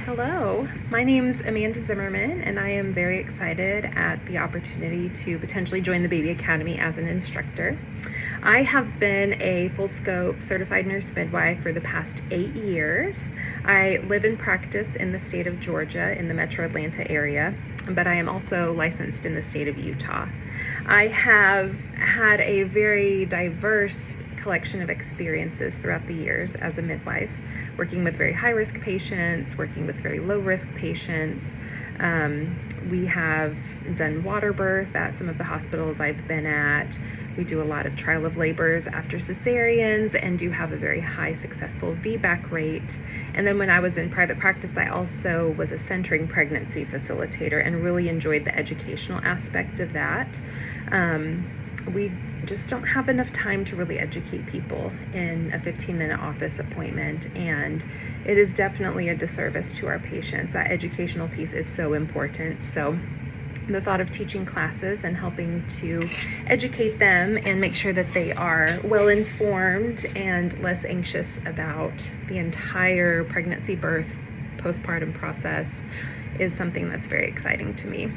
Hello, my name's Amanda Zimmerman, and I am very excited at the opportunity to potentially join the Baby Academy as an instructor. I have been a full scope certified nurse midwife for the past 8 years. I live and practice in the state of Georgia in the metro Atlanta area, but I am also licensed in the state of Utah. I have had a very diverse collection of experiences throughout the years as a midwife, working with very high-risk patients, working with very low-risk patients. We have done water birth at some of the hospitals I've been at. We do a lot of trial of labors after cesareans and do have a very high successful VBAC rate. And then when I was in private practice, I also was a centering pregnancy facilitator and really enjoyed the educational aspect of that. We just don't have enough time to really educate people in a 15-minute office appointment, and it is definitely a disservice to our patients. That educational piece is so important. So the thought of teaching classes and helping to educate them and make sure that they are well informed and less anxious about the entire pregnancy, birth, postpartum process is something that's very exciting to me.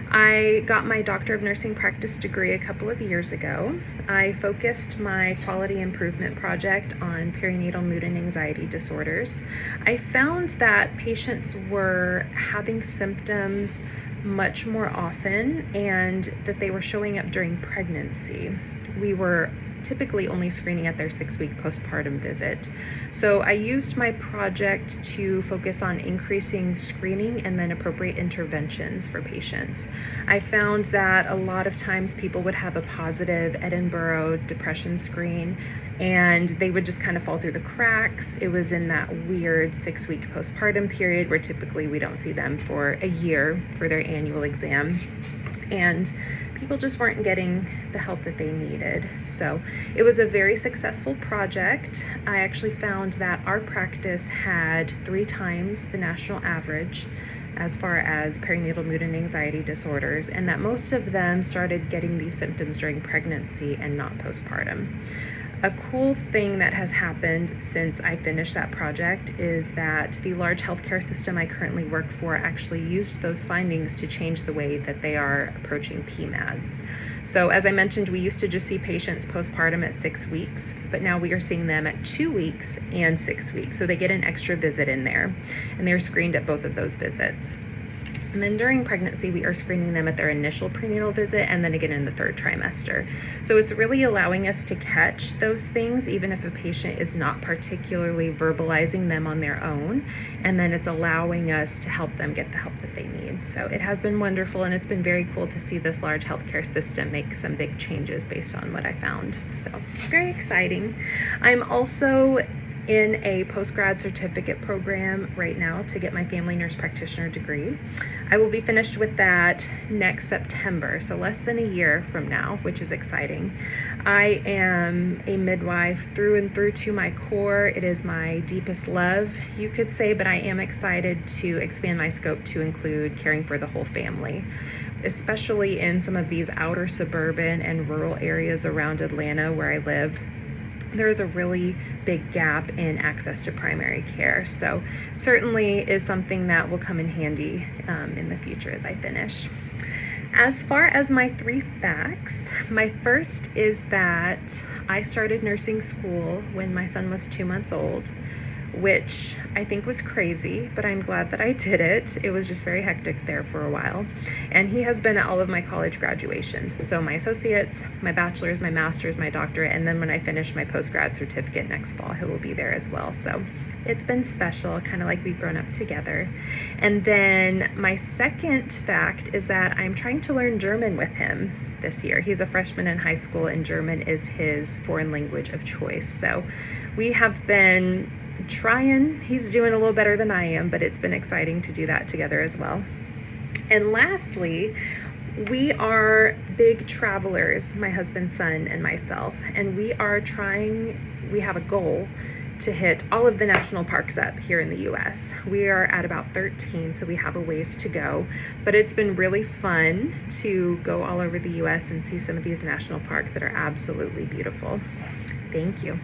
I got my Doctor of Nursing Practice degree a couple of years ago. I focused my quality improvement project on perinatal mood and anxiety disorders. I found that patients were having symptoms much more often and that they were showing up during pregnancy. We were typically only screening at their 6-week postpartum visit. So I used my project to focus on increasing screening and then appropriate interventions for patients. I found that a lot of times people would have a positive Edinburgh depression screen and they would just kind of fall through the cracks. It was in that weird 6-week postpartum period where typically we don't see them for a year for their annual exam. And people just weren't getting the help that they needed. So it was a very successful project. I actually found that our practice had 3 times the national average as far as perinatal mood and anxiety disorders, and that most of them started getting these symptoms during pregnancy and not postpartum. A cool thing that has happened since I finished that project is that the large healthcare system I currently work for actually used those findings to change the way that they are approaching PMADs. So as I mentioned, we used to just see patients postpartum at 6 weeks, but now we are seeing them at 2 weeks and 6 weeks. So they get an extra visit in there, and they're screened at both of those visits. And then during pregnancy, we are screening them at their initial prenatal visit and then again in the 3rd trimester. So it's really allowing us to catch those things, even if a patient is not particularly verbalizing them on their own. And then it's allowing us to help them get the help that they need. So it has been wonderful, and it's been very cool to see this large healthcare system make some big changes based on what I found. So very exciting. I'm also in a post-grad certificate program right now to get my family nurse practitioner degree. I will be finished with that next September, so less than a year from now, which is exciting. I am a midwife through and through to my core. It is my deepest love, you could say, but I am excited to expand my scope to include caring for the whole family, especially in some of these outer suburban and rural areas around Atlanta where I live. There is a really big gap in access to primary care. So certainly is something that will come in handy in the future as I finish. As far as my 3 facts, my first is that I started nursing school when my son was 2 months old, which I think was crazy, but I'm glad that I did it. It was just very hectic there for a while. And he has been at all of my college graduations. So my associates, my bachelor's, my master's, my doctorate, and then when I finish my post-grad certificate next fall, he will be there as well. So it's been special, kind of like we've grown up together. And then my second fact is that I'm trying to learn German with him this year. He's a freshman in high school and German is his foreign language of choice. So we have been trying. He's doing a little better than I am, but it's been exciting to do that together as well. And lastly, we are big travelers, my husband, son, and myself, and we have a goal to hit all of the national parks up here in the US. We are at about 13, so we have a ways to go, but it's been really fun to go all over the US and see some of these national parks that are absolutely beautiful. Thank you.